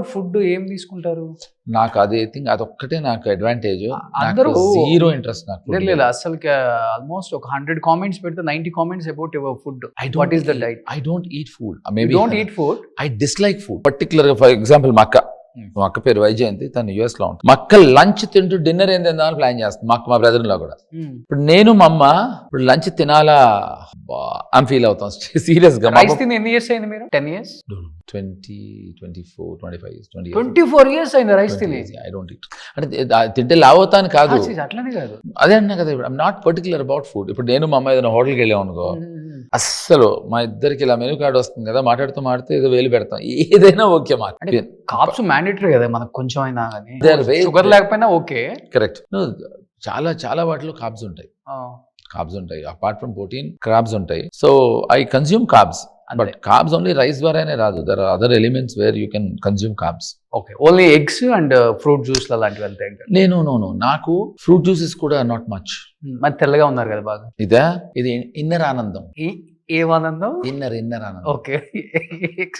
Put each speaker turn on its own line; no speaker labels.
Food ఏం తీసుకుంటారు?
నాకు అది థింక్ అదొక్కటే నాకు అడ్వాంటేజ్.
అందరూ
జీరో ఇంట్రెస్ట్ నాకు food
లేదు
మీద.
అసలు ఆల్మోస్ట్ ఒక 100 కామెంట్స్ పెడితే 90 comments about your food.
I
what
don't
is the
eat-
diet?
I don't eat food.
You
Maybe
don't eat food?
I dislike food. Particular for example మా అక్క పేరు వైజయంతి, తను యుఎస్ లో ఉంటుంది. మా అక్క లంచ్ తింటూ డిన్నర్ ఏం తిందామని ప్లాన్ చేస్తుంది. మా బ్రదర్ లో కూడా. ఇప్పుడు నేను మా అమ్మ ఇప్పుడు లంచ్ తినాలా అని ఫీల్ అవుతాం సీరియస్ గా.
రైస్ తిని ఎన్ని ఇయర్స్ అయింది మీరు? 10 years?
20, 24, 25 years, 20 years.
24 years అయింది రైస్ తిని.
I don't eat. అంటే తింటే లావ్ అవుతాను కాదు,
అట్లనే కాదు.
అదే అన్నా కదా. ఇప్పుడు I'm not particular about food. ఇప్పుడు నేను మా అమ్మ ఏదైనా హోటల్కి వెళ్ళాం అనుకో, అస్సలు మా ఇద్దరికి ఇలా మెనూ కార్డ్ వస్తుంది కదా, మాట్లాడుతూ ఏదో వేలు పెడతాం, ఏదైనా ఓకే మాకు.
అంటే కార్బ్స్ మ్యాండేటరీ కదా మనకు కొంచెం అయినా కానీ.
They are very-
షుగర్ లేకపోయినా ఓకే.
కరెక్ట్. చాలా వాటిలో కార్బ్స్ ఉంటాయి. అపార్ట్ ఫ్రమ్ ప్రోటీన్ కార్బ్స్ ఉంటాయి. So I consume carbs, but carbs only rice ద్వారానే రాదు. There are other elements where you can consume carbs.
Okay, only eggs and fruit juice లాంటివి వెళ్తాయి.
నేను నాకు ఫ్రూట్ జ్యూసెస్ కూడా నాట్ మచ్.
మరి తెల్లగా ఉన్నారు కదా బాగా.
ఇది ఇన్నర్ ఆనందం.
ఏమానందం?
ఇన్నర్ ఆనందం.
ఓకే